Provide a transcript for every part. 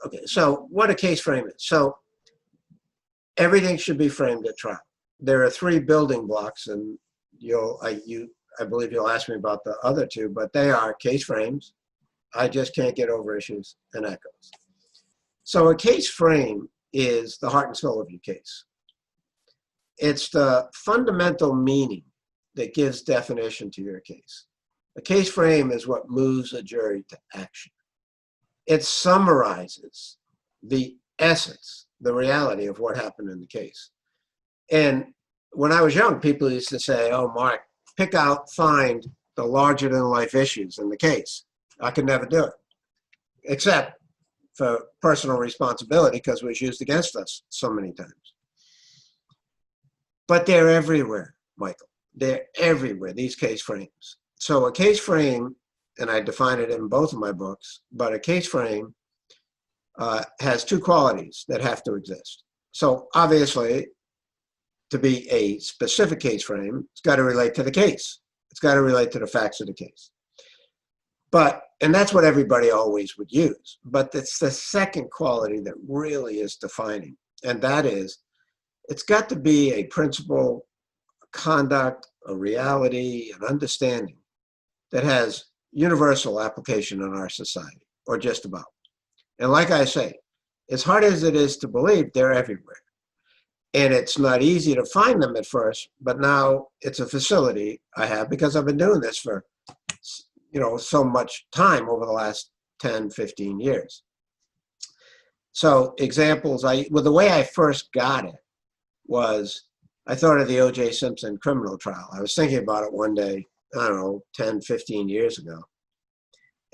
Okay, so what a case frame is. So everything should be framed at trial. There are three building blocks, and I believe you'll ask me about the other two, but they are case frames, I just can't get over issues, and echoes. So a case frame is the heart and soul of your case. It's the fundamental meaning that gives definition to your case. A case frame is what moves a jury to action. It summarizes the essence, the reality of what happened in the case. And when I was young, people used to say, oh, Mark, find the larger than life issues in the case. I could never do it, except for personal responsibility because it was used against us so many times. But they're everywhere, Michael. They're everywhere, these case frames. So a case frame, and I define it in both of my books, but a case frame has two qualities that have to exist. So obviously, to be a specific case frame, it's got to relate to the case. It's got to relate to the facts of the case. And that's what everybody always would use. But it's the second quality that really is defining. And that is, it's got to be a principle, a conduct, a reality, an understanding that has universal application in our society, or just about. And like I say, as hard as it is to believe, they're everywhere. And it's not easy to find them at first, but now it's a facility I have because I've been doing this for, so much time over the last 10, 15 years. So examples, the way I first got it was, I thought of the O.J. Simpson criminal trial. I was thinking about it one day, I don't know, 10, 15 years ago.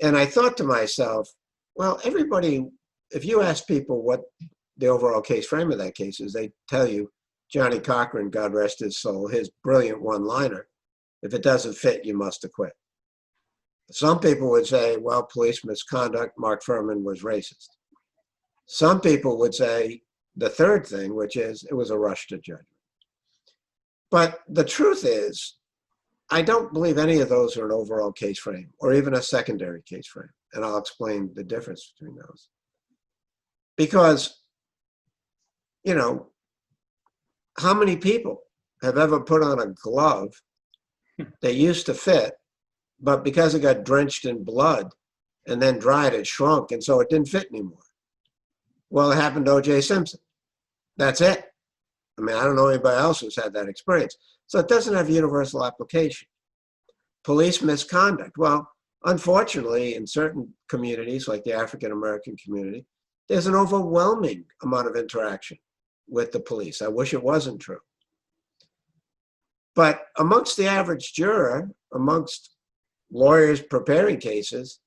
And I thought to myself, well, everybody, if you ask people what the overall case frame of that case is, they tell you Johnny Cochran, God rest his soul, his brilliant one-liner, if it doesn't fit, you must acquit. Some people would say, well, police misconduct, Mark Furman was racist. Some people would say the third thing, which is it was a rush to judgment. But the truth is, I don't believe any of those are an overall case frame or even a secondary case frame. And I'll explain the difference between those. Because, how many people have ever put on a glove that used to fit, but because it got drenched in blood and then dried, it shrunk, and so it didn't fit anymore? Well, it happened to O.J. Simpson. That's it. I mean, I don't know anybody else who's had that experience. So it doesn't have universal application. Police misconduct. Well, unfortunately, in certain communities, like the African-American community, there's an overwhelming amount of interaction with the police. I wish it wasn't true. But amongst the average juror, amongst lawyers preparing cases,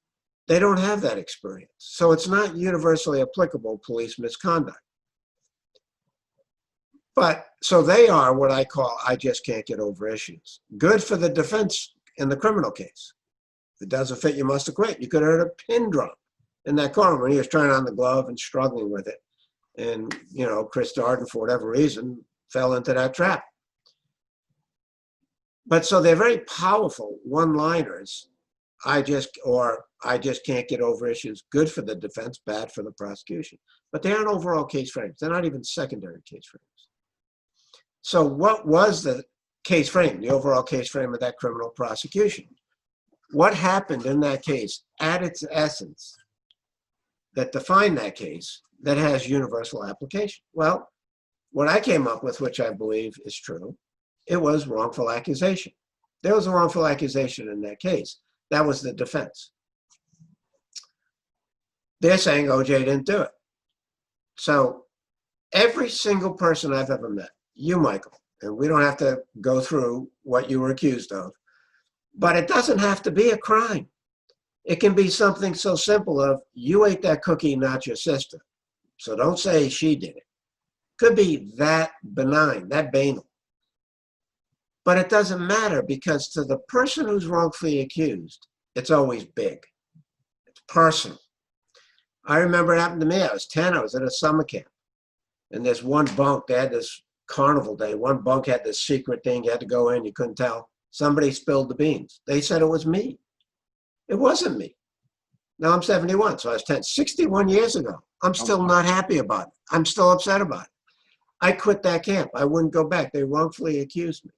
they don't have that experience. So it's not universally applicable police misconduct. But so they are what I call, I just can't get over issues. Good for the defense in the criminal case. If it doesn't fit, you must acquit. You could have heard a pin drop in that courtroom when he was trying on the glove and struggling with it. And, Chris Darden, for whatever reason, fell into that trap. But so they're very powerful one-liners. I just can't get over issues. Good for the defense, bad for the prosecution. But they aren't overall case frames. They're not even secondary case frames. So what was the case frame, the overall case frame of that criminal prosecution? What happened in that case at its essence that defined that case that has universal application? Well, what I came up with, which I believe is true, it was wrongful accusation. There was a wrongful accusation in that case. That was the defense. They're saying O.J. didn't do it. So every single person I've ever met, you, Michael, and we don't have to go through what you were accused of, but it doesn't have to be a crime. It can be something so simple of, you ate that cookie, not your sister. So don't say she did it. Could be that benign, that banal. But it doesn't matter, because to the person who's wrongfully accused, it's always big. It's personal. I remember it happened to me. I was 10, I was at a summer camp. And there's one bunk, they had this carnival day. One bunk had this secret thing, you had to go in, you couldn't tell. Somebody spilled the beans. They said it was me. It wasn't me. Now I'm 71, so I was 10, 61 years ago. I'm still not happy about it. I'm still upset about it. I quit that camp. I wouldn't go back. They wrongfully accused me.